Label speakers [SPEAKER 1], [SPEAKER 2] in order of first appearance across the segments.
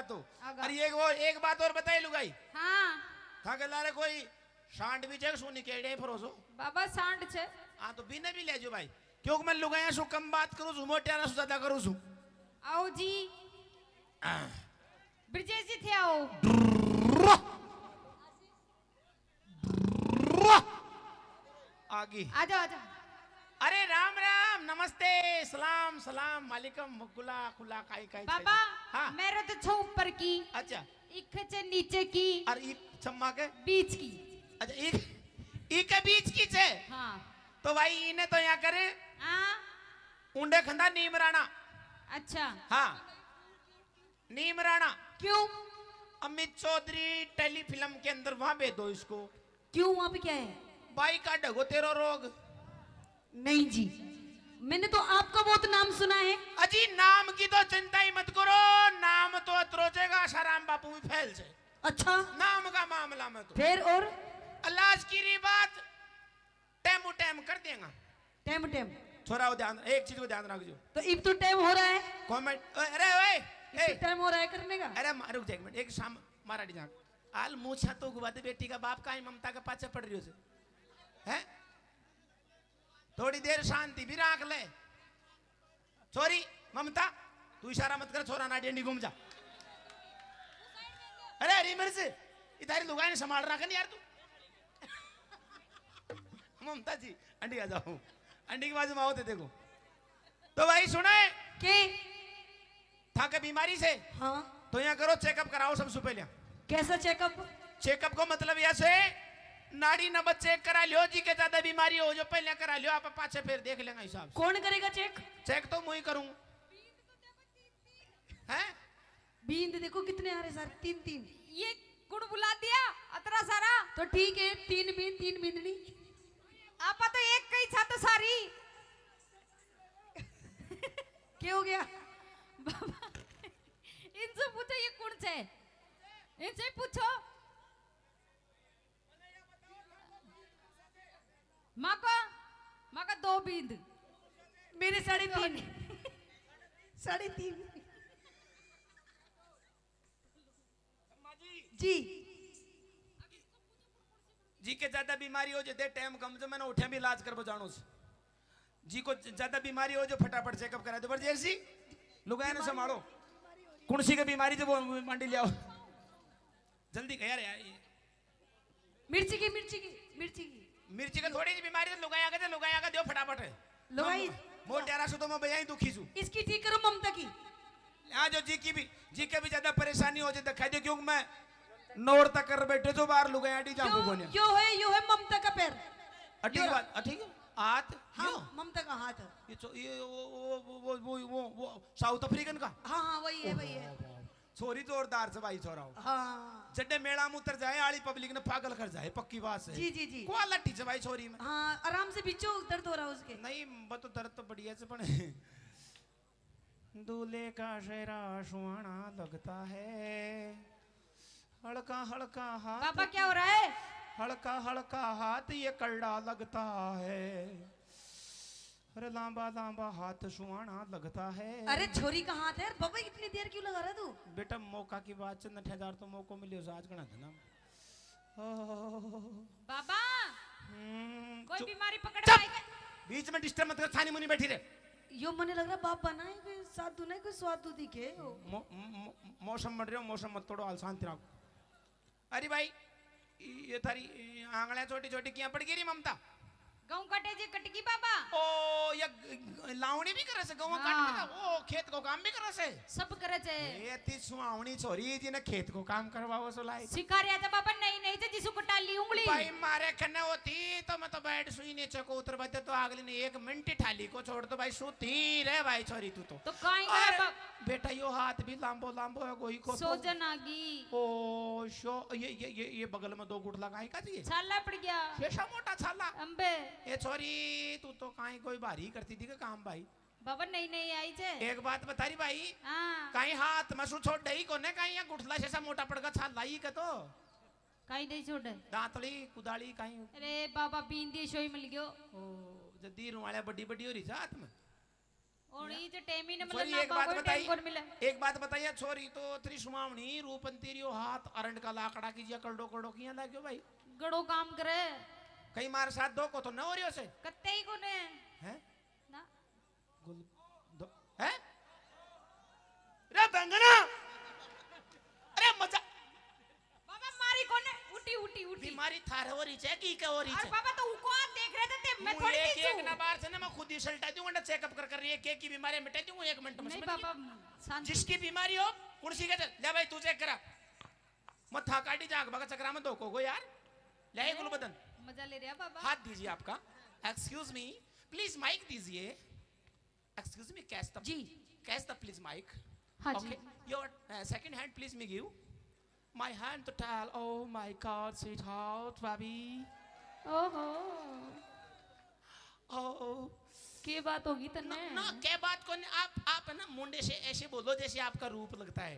[SPEAKER 1] तो। अरे एक बात और बताई लुगाई।
[SPEAKER 2] हाँ
[SPEAKER 1] था के लारे कोई सांड भी चेक सुनी केड़े फरोसो
[SPEAKER 2] बाबा सांड छे।
[SPEAKER 1] हाँ तो बिना भी ले जो भाई क्योंकि मैं लुगाया सु कम बात करूँ सु मोटियाना सु ज्यादा करूँ सु।
[SPEAKER 2] आओ जी ब्रिजेश जी थे आओ।
[SPEAKER 1] आगे
[SPEAKER 2] आजा आजा।
[SPEAKER 1] अरे राम राम नमस्ते सलाम सलाम मालिकम मुकुला खुला काई काई
[SPEAKER 2] बाबा
[SPEAKER 1] हाँ
[SPEAKER 2] मेरे तो छो ऊपर की
[SPEAKER 1] अच्छा
[SPEAKER 2] इख चे नीचे की
[SPEAKER 1] और ई चम्मा के
[SPEAKER 2] बीच की।
[SPEAKER 1] अच्छा ई के बीच की छे
[SPEAKER 2] हाँ
[SPEAKER 1] तो भाई इन्हें तो यहाँ करे
[SPEAKER 2] हाँ
[SPEAKER 1] ऊंडे खंदा नीम राणा।
[SPEAKER 2] अच्छा
[SPEAKER 1] हाँ नीम राणा
[SPEAKER 2] क्यों
[SPEAKER 1] अमित चौधरी टेलीफिल्म के अंदर वहां भेज दो इसको।
[SPEAKER 2] क्यों वहाँ पे क्या है?
[SPEAKER 1] बाई का डगो तेरो रोग।
[SPEAKER 2] नहीं जी मैंने तो आपका बहुत नाम सुना है।
[SPEAKER 1] अजी नाम की तो चिंता ही मत करो नाम तो अत्रोचेगा आशाराम बापू में फैल से।
[SPEAKER 2] अच्छा
[SPEAKER 1] नाम का मामला में तो
[SPEAKER 2] फिर और
[SPEAKER 1] अल्लाह की री बात टेमू टेम कर देगा।
[SPEAKER 2] टाइम टाइम
[SPEAKER 1] छोरा ध्यान एक चीज को ध्यान रखो
[SPEAKER 2] तो अब तो टाइम हो रहा है।
[SPEAKER 1] कमेंट अरे ओए
[SPEAKER 2] टाइम हो रहा है करने का।
[SPEAKER 1] अरे रुक जा एक मिनट एक शाम मारा डी जान आल मूछा तो गुवाते बेटी का बाप का ही ममता के पाछे पड़ रही है थोड़ी देर शांति भी रख ले। छोरी ममता तू इशारा मत कर छोरा ना डेंडी घूम जा। अरे हरी मिर्च इधर लुगाई ने संभाल रखा नहीं यार तू। ममता जी अंडी आ जाओ अंडी की बाजू में आओ देखो तो भाई सुने
[SPEAKER 2] के
[SPEAKER 1] था के बीमारी से
[SPEAKER 2] हाँ
[SPEAKER 1] तो यहाँ करो चेकअप कराओ सबसे पहले।
[SPEAKER 2] कैसा चेकअप?
[SPEAKER 1] चेकअप को मतलब ऐसे नाड़ी नंबर चेक करा लियो जी के ज्यादा बीमारी हो जो पहले करा लियो आप पाछे फिर देख लेंगे हिसाब से।
[SPEAKER 2] कौन करेगा चेक?
[SPEAKER 1] चेक तो मुझे करूँ हैं।
[SPEAKER 2] बींद देखो कितने आ रहे सर तीन तीन ये गुड़ बुला दिया अतरा सारा तो ठीक है तीन बींदनी आपा तो एक कई छा तो सारी क्या हो गया? बाबा इनसे पूछो ये कौन से इनसे पूछो माँ का 2 बींद मेरे 3.5 3.5 जी
[SPEAKER 1] जी के ज्यादा बीमारी हो जो दे टाइम कम से मैंने उठे भी इलाज कर जानो जी को ज्यादा बीमारी हो जो फटाफट चेकअप करा दो जैसी लुगाया ने संभालो कुणसी की बीमारी जो वो मंडी ले आओ जल्दी कह यार
[SPEAKER 2] मिर्ची की
[SPEAKER 1] मिर्ची का थोड़ी सी बीमारी तो लुगाया का दो फटाफट है
[SPEAKER 2] लुगाई
[SPEAKER 1] मोटेरा सु तो मैं भैया ही दुखी सु
[SPEAKER 2] इसकी ठीक करो ममता की।
[SPEAKER 1] हाँ जो जी के भी ज्यादा परेशानी हो जाए दिखाई दे क्योंकि मैं नोर तक कर बैठे जो बाहर लुगाया डी जाऊं कोने
[SPEAKER 2] यो है ममता का पैर।
[SPEAKER 1] ठीक बात ठीक है हाथ
[SPEAKER 2] हाँ ममता का हाथ
[SPEAKER 1] ये वो साउथ अफ्रीकन का
[SPEAKER 2] हाँ वही है
[SPEAKER 1] छोरी जोरदार से भाई छोरा
[SPEAKER 2] हाँ
[SPEAKER 1] जड्डे मेला में उतर जाए आली पब्लिक ने पागल कर जाए पक्की बात है।
[SPEAKER 2] जी
[SPEAKER 1] क्वालिटी से भाई छोरी में
[SPEAKER 2] हाँ आराम से बिचो दर्द हो रहा है उसके
[SPEAKER 1] नहीं बस तो दर्द तो बढ़िया से पड़े दूल्हे का शेरा सुहाना लगता है हल्का हल्का हाथ
[SPEAKER 2] पापा क्या हो रहा है?
[SPEAKER 1] हल्का हल्का हाथ ये कड़ा लगता है अरे लांबा हाथ सुहाना लगता है।
[SPEAKER 2] अरे छोरी का हाथ है बाबा इतनी देर क्यों लगा रहा तू?
[SPEAKER 1] बेटा मौका की बात से 9000 तो मौको मिले आज गणा था ना
[SPEAKER 2] बाबा कोई बीमारी पकड़ पाएगा
[SPEAKER 1] बीच में डिस्टर्ब मत कर छानी मुनी बैठी रहे
[SPEAKER 2] यो मने लग रहा बाप बनाए कोई साधु नहीं कोई स्वादु दिखे
[SPEAKER 1] मौसम बढ़ रहे हो मौसम मत तोड़ो हाल शांति रखो। अरे भाई ये थारी आंगलियां छोटी छोटी किया पड़ गई ममता
[SPEAKER 2] गऊ कटे जे कटकी बाबा
[SPEAKER 1] ओ या लावणी भी करे से गऊ काट में ओ खेत को काम भी करे से
[SPEAKER 2] सब करे छे
[SPEAKER 1] ए ती सुहावणी छोरी जी ने खेत को काम करवाओ सो लाई
[SPEAKER 2] शिकारिया था बाबा नहीं जे जिसु कटा ली उंगली
[SPEAKER 1] भाई मारे कने होती तो मैं तो बैठ सुई नीचे को उतर बैठे तो अगली ने 1 मिनट ठाली को छोड़ दो भाई सुती रे भाई छोरी तू तो
[SPEAKER 2] काई
[SPEAKER 1] बेटा यो हाथ भी लांबो है कोई को
[SPEAKER 2] सोजन आगी
[SPEAKER 1] ओ शो ये बगल में 2 गुट लगाई का जी
[SPEAKER 2] छाला पड़ गया
[SPEAKER 1] शेषा मोटा छाला
[SPEAKER 2] अंबे
[SPEAKER 1] ए छोरी तू तो काई कोई भारी करती थी का काम भाई
[SPEAKER 2] बाबा नहीं आई जे
[SPEAKER 1] एक बात बता रही भाई
[SPEAKER 2] हां
[SPEAKER 1] काई हाथ मसू छोड़ दई कोने काई या गुठला शेषा मोटा पड़का छाल लाई का तो
[SPEAKER 2] काई नहीं छोड़
[SPEAKER 1] दांतली कुदाली काई
[SPEAKER 2] अरे बाबा बींदी शोई मिल गयो
[SPEAKER 1] ओ जदी रुवाले बड़ी बड़ी हो रही साथ में
[SPEAKER 2] और ये जो टेमी ने
[SPEAKER 1] छोरी
[SPEAKER 2] मतलब
[SPEAKER 1] एक बात बताइए,
[SPEAKER 2] मिले।
[SPEAKER 1] एक बात बताइए, छोरी तो त्रिशुमावणी रूपंतीरियो हाथ अरंड का लाकड़ा कीजिए कलडो कलडो किया ला क्यों भाई?
[SPEAKER 2] गड़ो काम करे
[SPEAKER 1] कहीं मारे साथ दो को तो न हो रही हो से
[SPEAKER 2] कत्ते ही कोने
[SPEAKER 1] हैं
[SPEAKER 2] ना
[SPEAKER 1] गुल दो हैं रे बंगना, अरे मजा
[SPEAKER 2] बाबा मारी कोने उठी उठी उठी
[SPEAKER 1] बीमारी थार हो रही है की क्या हो रही
[SPEAKER 2] और
[SPEAKER 1] है?
[SPEAKER 2] बाबा तो उको आप देख रहे थे मैं
[SPEAKER 1] मुँह
[SPEAKER 2] थोड़ी
[SPEAKER 1] एक
[SPEAKER 2] नीचे
[SPEAKER 1] एक ना बार से ना मैं खुद ही सल्टा दूंगा ना चेकअप कर रही है के की बीमारी मिटा दूंगा 1 मिनट में
[SPEAKER 2] नहीं
[SPEAKER 1] समझ
[SPEAKER 2] बाबा
[SPEAKER 1] गई?
[SPEAKER 2] शांति
[SPEAKER 1] जिसकी बीमारी हो कुर्सी के चल ले भाई तू चेक करा मत्था काटी जाग भगा चक्रा में धोखो गो यार ले गुल बदन
[SPEAKER 2] मजा ले रहा बाबा
[SPEAKER 1] हाथ दीजिए आपका एक्सक्यूज मी प्लीज माइक दीजिए excuse me catch the please mike
[SPEAKER 2] हाँ जी
[SPEAKER 1] okay your second hand please me give my hand to tell oh my god sweetheart baby
[SPEAKER 2] ओहो
[SPEAKER 1] oh
[SPEAKER 2] की बात होगी तन्ने
[SPEAKER 1] ना क्या बात को आप ना मुंडे से ऐसे बोलो जैसे आपका रूप लगता है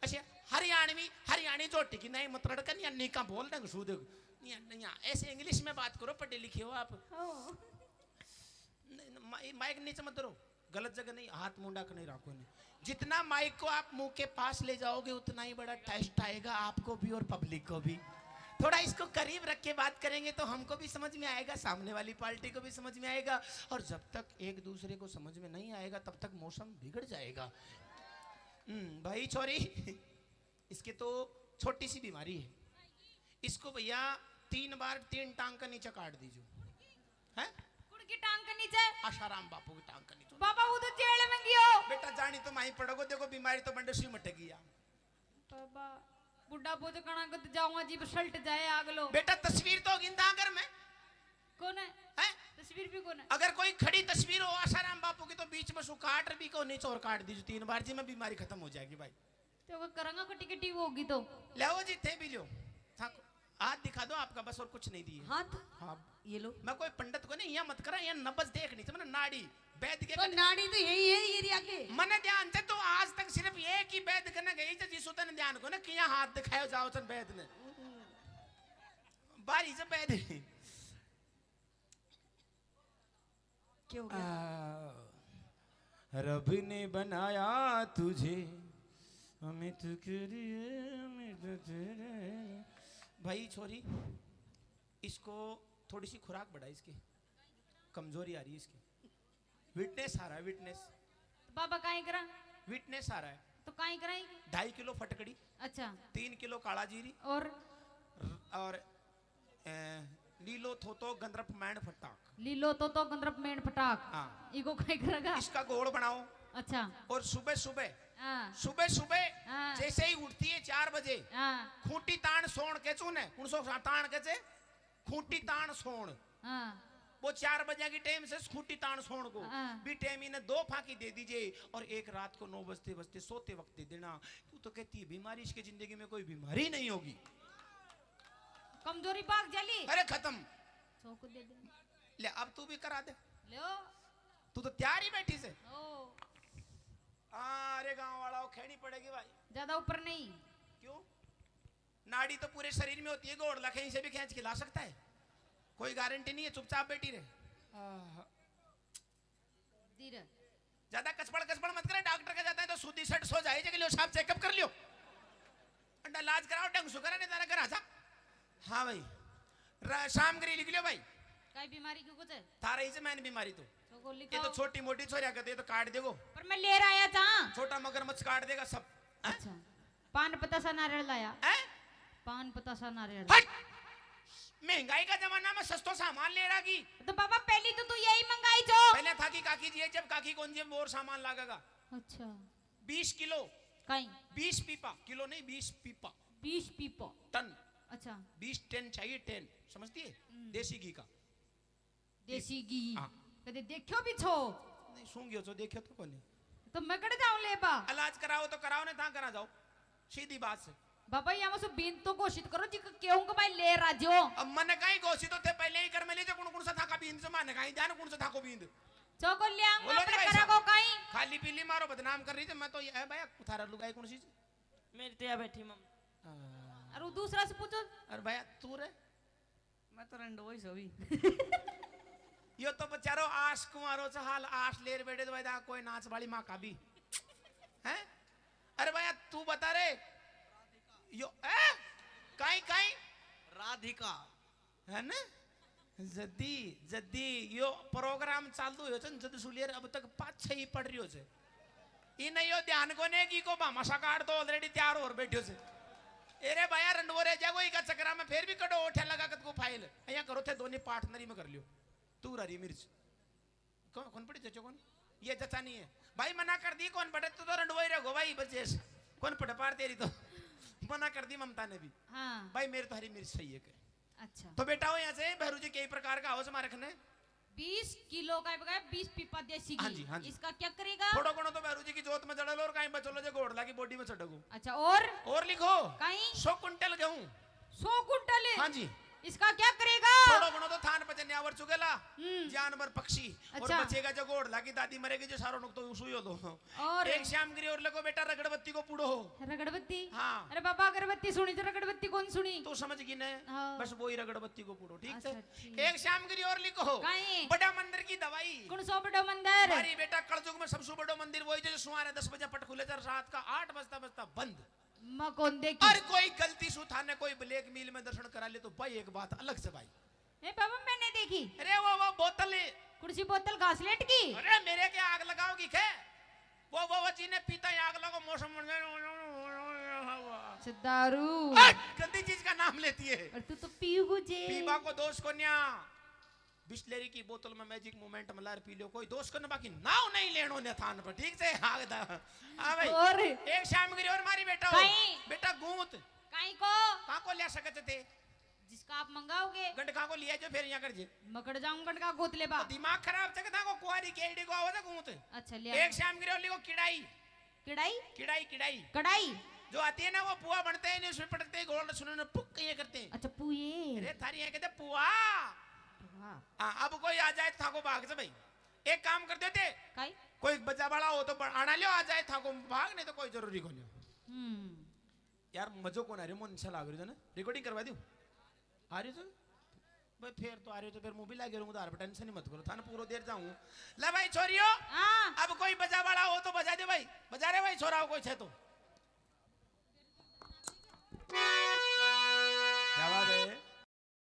[SPEAKER 1] अच्छा हरियाणी जोटी की नहीं मतलब का नहीं अन्नी का बोल देंगे सू देखो नहीं ऐसे इंग्लिश में बात करो पढ़े लिखे हो आप माइक नीचे मत धरो गलत जगह नहीं हाथ मुंडा का नहीं रखो नहीं जितना माइक को आप मुंह के पास ले जाओगे उतना ही बड़ा टेस्ट आएगा आपको भी और पब्लिक को भी थोड़ा इसको करीब रख के बात करेंगे तो हमको भी समझ में आएगा सामने वाली पार्टी को भी समझ में आएगा और जब तक एक दूसरे को समझ में नहीं आएगा तब तक मौसम बिगड़ जाएगा भाई छोरी इसके तो छोटी सी बीमारी है इसको भैया 3 बार 3 टांग का नीचे काट दीजिए हैं
[SPEAKER 2] कुड़ की टांग के नीचे
[SPEAKER 1] आशाराम बापू की टांग का नीचे
[SPEAKER 2] बाबा वो तो जेल में गयो
[SPEAKER 1] बेटा जानी तो माही पड़ोगे देखो बीमारी तो बंडे सुई मटेगी यार
[SPEAKER 2] बाबा बुड्ढा बोझ कणा को जाऊंगा जी सल्ट जाए आगलो
[SPEAKER 1] बेटा तस्वीर तो होगी घर में
[SPEAKER 2] कौन है
[SPEAKER 1] हैं
[SPEAKER 2] तस्वीर भी कौन है
[SPEAKER 1] अगर कोई खड़ी तस्वीर हो आशाराम बापू की तो बीच में सुकाट भी को नीचे और काट दीजिए 3 बार जी में बीमारी खत्म हो जाएगी भाई
[SPEAKER 2] तो वो करांगा को टिकट होगी तो
[SPEAKER 1] ले जी थे भी लो हाथ दिखा दो आपका बस और कुछ नहीं दिए
[SPEAKER 2] हाथ
[SPEAKER 1] हाँ
[SPEAKER 2] ये लो
[SPEAKER 1] मैं कोई पंडित को नहीं यहाँ मत करा यहाँ नब्ज देख नहीं समझ नाड़ी वैद के
[SPEAKER 2] तो नाड़ी तो यही है ये आगे
[SPEAKER 1] मन ध्यान से तो आज तक सिर्फ एक ही वैद करने गई थी जिसो तने ध्यान को ना किया हाथ दिखायो जाओ तन वैद ने बारी से वैद
[SPEAKER 2] क्यों
[SPEAKER 1] रब ने बनाया तुझे अमित के लिए अमित तेरे भाई छोरी इसको थोड़ी सी खुराक बढ़ा इसकी कमजोरी आ रही है इसकी विटनेस आ रहा है विटनेस
[SPEAKER 2] बाबा काहे करा
[SPEAKER 1] विटनेस आ रहा है
[SPEAKER 2] तो काहे कराएगी
[SPEAKER 1] 2.5 किलो फटकड़ी
[SPEAKER 2] अच्छा
[SPEAKER 1] 3 किलो काला जीरी
[SPEAKER 2] और
[SPEAKER 1] लीलो थोतो गंद्रप मैंड फटाक
[SPEAKER 2] लीलो तो गंद्रप मेन फटाक
[SPEAKER 1] हाँ
[SPEAKER 2] इको काहे करेगा
[SPEAKER 1] इसका घोड़ बनाओ
[SPEAKER 2] अच्छा
[SPEAKER 1] और सुबह सुबह
[SPEAKER 2] हाँ हाँ।
[SPEAKER 1] जैसे ही उठती है 4 बजे
[SPEAKER 2] हाँ
[SPEAKER 1] खूंटी ताण सोण के चूने उनसो ताण के चे खूंटी ताण सोण
[SPEAKER 2] हाँ
[SPEAKER 1] वो 4 बजे की टाइम से खूंटी ताण सोण को
[SPEAKER 2] हाँ।
[SPEAKER 1] भी टाइम इन्हें 2 फांकी दे दीजिए और एक रात को 9 बजते बजते सोते वक्त दे देना तू तो कहती है बीमारी इसके जिंदगी में कोई बीमारी नहीं होगी
[SPEAKER 2] कमजोरी भाग जली
[SPEAKER 1] अरे खत्म
[SPEAKER 2] चौक दे दे
[SPEAKER 1] ले अब तू भी करा दे
[SPEAKER 2] लो
[SPEAKER 1] तू तो तैयार ही बैठी से
[SPEAKER 2] ओ
[SPEAKER 1] अरे गांव वाला खेनी पड़ेगी भाई
[SPEAKER 2] ज्यादा ऊपर नहीं
[SPEAKER 1] क्यों नाड़ी तो पूरे शरीर में होती है गोड़ लखें से भी खींच के ला सकता है कोई गारंटी नहीं है चुपचाप बैठी रहे
[SPEAKER 2] धीरे
[SPEAKER 1] ज्यादा कसपड़ मत करे डॉक्टर का जाता है तो सूदी सट सो जाए जगह लियो साहब चेकअप कर लियो अंडा इलाज कराओ ढंग से करा नहीं तारा घर आजा हाँ भाई शाम करी लिख लियो भाई
[SPEAKER 2] काई बीमारी क्यों कुछ है
[SPEAKER 1] थारा ही से मैंने बीमारी तो
[SPEAKER 2] चौको
[SPEAKER 1] ये
[SPEAKER 2] लिखो
[SPEAKER 1] तो छोटी मोटी छोरिया कहते ये तो काट देगो
[SPEAKER 2] पर मैं ले आया था
[SPEAKER 1] छोटा मगरमच्छ काट देगा सब
[SPEAKER 2] अच्छा पान पतासा नारियल लाया
[SPEAKER 1] हैं
[SPEAKER 2] पान पतासा नारियल
[SPEAKER 1] हट महंगाई का जमाना में सस्तो सामान ले रहा की
[SPEAKER 2] तो बाबा पहली तो तू यही मंगाई जो
[SPEAKER 1] पहले था कि काकी जी जब काकी कौन जी और सामान लागेगा
[SPEAKER 2] अच्छा
[SPEAKER 1] 20 किलो
[SPEAKER 2] काई
[SPEAKER 1] 20 पीपा किलो नहीं 20 पीपा
[SPEAKER 2] 20 पीपो
[SPEAKER 1] टन
[SPEAKER 2] अच्छा
[SPEAKER 1] 20 10 चाहिए 10 समझती है देसी घी का
[SPEAKER 2] देसी घी
[SPEAKER 1] हाँ।
[SPEAKER 2] कदे देखो भी छो
[SPEAKER 1] नहीं सूंघियो तो देखियो तो कोनी
[SPEAKER 2] तो मैं कड़े जाऊं ले बा
[SPEAKER 1] इलाज कराओ तो कराओ ने ता करा जाओ सीधी बात से
[SPEAKER 2] बाबा यहाँ से बीन तो घोषित करो जी क्यों को भाई ले राजो
[SPEAKER 1] अब मन काई घोषित थे पहले ही कर में ले जो कौन सा था का बींद से माने काई जान कौन सा था को बींद
[SPEAKER 2] चौको ले आऊंगा
[SPEAKER 1] बोलो
[SPEAKER 2] अपने
[SPEAKER 1] भाई
[SPEAKER 2] करा
[SPEAKER 1] साहब।
[SPEAKER 2] को काई
[SPEAKER 1] खाली पीली मारो बदनाम कर रही थी मैं तो ये भाई थारा लुगाई कौन सी
[SPEAKER 3] मेरी तैयार बैठी मम
[SPEAKER 2] और वो दूसरा से पूछो
[SPEAKER 1] अरे भैया तू रे
[SPEAKER 3] मैं तो रंडो ही सोई
[SPEAKER 1] यो तो बेचारो आश कुमारो से हाल आश लेर बैठे तो भाई कोई नाच वाली माँ का भी हैं। अरे भैया तू बता रे यो काई काई
[SPEAKER 4] राधिका
[SPEAKER 1] है ना जद्दी जद्दी यो प्रोग्राम चालू हो छन जद सुलियर अब तक 5-6 ही पड़ रियो छे ई नहीं यो ध्यान कोने की को भामाशा काट तो ऑलरेडी तैयार और बैठ्यो छे। एरे भैया रंडोरे जागो ई का चक्रा में फिर भी कड़ो ओठे लगा कत को फाइल अया करो थे दोनी पार्टनरी में कर लियो तू हरी मिर्च कौन पड़ी चचो कौन ये चचा नहीं है भाई मना कर दी कौन पड़े तो रंडोई रहो भाई बचेस कौन पड़े पार तेरी तो मना कर दी ममता ने भी।
[SPEAKER 2] हाँ
[SPEAKER 1] भाई मेरे तो हरी मिर्च सही है के।
[SPEAKER 2] अच्छा
[SPEAKER 1] तो बेटा हो यहाँ से भैरू जी कई प्रकार का हाउस हमारे रखने
[SPEAKER 2] 20 किलो का बगा 20 पीपा देसी घी।
[SPEAKER 1] हाँ जी, हाँ जी।
[SPEAKER 2] इसका क्या करेगा?
[SPEAKER 1] थोड़ा कोनो तो भैरू जी की जोत में जड़ल और कहीं बचलो जो घोड़ला की बॉडी में चढ़गो।
[SPEAKER 2] अच्छा और
[SPEAKER 1] लिखो
[SPEAKER 2] कहीं
[SPEAKER 1] 100 कुंटल गेहूं
[SPEAKER 2] 100 कुंटल।
[SPEAKER 1] हाँ जी।
[SPEAKER 2] इसका क्या करेगा?
[SPEAKER 1] थोड़ा कोनो तो थान पचे न्यावर चुगेला जानवर पक्षी और
[SPEAKER 2] अच्छा।
[SPEAKER 1] बचेगा जो घोड़ला की दादी मरेगी जो सारो नुक तो सुई हो दो।
[SPEAKER 2] और
[SPEAKER 1] एक शाम गिरी और लगो बेटा रगड़बत्ती को पूड़ो हो।
[SPEAKER 2] रगड़बत्ती?
[SPEAKER 1] हाँ।
[SPEAKER 2] अरे बाबा अगरबत्ती सुनी तो रगड़बत्ती कौन सुनी?
[SPEAKER 1] तो समझ गई ने
[SPEAKER 2] हाँ।
[SPEAKER 1] बस वो ही रगड़बत्ती को पूड़ो ठीक
[SPEAKER 2] अच्छा,
[SPEAKER 1] है।
[SPEAKER 2] ठीक।
[SPEAKER 1] एक शाम गिरी और लिखो
[SPEAKER 2] कहीं?
[SPEAKER 1] बड़ा मंदिर की दवाई
[SPEAKER 2] कौन सो बड़ो मंदिर?
[SPEAKER 1] हमारी बेटा कलजुग में सबसे बड़ा मंदिर वही जो सुमारे 10 बजे पट खुले रात का 8 बजता बंद।
[SPEAKER 2] मैं कौन देखी?
[SPEAKER 1] और कोई गलती सुथाने कोई ब्लैक मील में दर्शन करा ले तो भाई एक बात अलग से भाई।
[SPEAKER 2] ए बाबा मैंने देखी।
[SPEAKER 1] अरे वो बोतल
[SPEAKER 2] कुर्सी बोतल घासलेट की।
[SPEAKER 1] अरे मेरे के आग लगाओगी खे वो जी ने पीता ही आग लगो मौसम
[SPEAKER 2] दारू
[SPEAKER 1] गंदी चीज का नाम लेती है।
[SPEAKER 2] और तू तो पीऊ जे
[SPEAKER 1] पीबा को दोष को न्या बिस्लेरी की बोतल में magic moment Malhar P low कोई दोस्त करने बाकी नाव नहीं लेनो ने थान पर ठीक से हाँ भाई।
[SPEAKER 2] और
[SPEAKER 1] एक शाम गिरी और मारी बेटा
[SPEAKER 2] कहीं?
[SPEAKER 1] बेटा गूंत
[SPEAKER 2] काई को
[SPEAKER 1] कहाँ को ले सकते थे
[SPEAKER 2] जिसका आप मंगाओगे
[SPEAKER 1] गंडका को लिया जो फिर यहाँ कर जे
[SPEAKER 2] मकड़ जाऊं गंडका गोत ले बा।
[SPEAKER 1] दिमाग खराब चकता को कुआरी केड़ी को आवाज गूंत।
[SPEAKER 2] अच्छा लिया
[SPEAKER 1] एक शाम गिरी और लिखो किड़ाई
[SPEAKER 2] किड़ाई
[SPEAKER 1] किड़ाई किड़ाई
[SPEAKER 2] कढ़ाई
[SPEAKER 1] जो आती है ना वो पुआ बनते हैं उसमें पटकते हैं गोल सुनने पुक ये करते हैं।
[SPEAKER 2] अच्छा पुए
[SPEAKER 1] अरे थारी यहाँ कहते पुआ। हाँ अब कोई आ जाए था को भाग से भाई एक काम कर देते
[SPEAKER 2] काई
[SPEAKER 1] कोई बच्चा बड़ा हो तो आना लियो आ जाए था को भाग नहीं तो कोई जरूरी को नहीं। यार मजो कौन आ रही मन अच्छा लाग रही है ना रिकॉर्डिंग करवा दूं आ रही तो भाई फिर तो आ रही तो फिर मुंह भी लागे रहूंगा तो टेंशन ही मत करो थाना पूरा देर जाऊं ले भाई छोरियो
[SPEAKER 2] हाँ
[SPEAKER 1] अब कोई बजा बड़ा हो तो बजा दे भाई बजा रे भाई छोरा हो कोई छे तो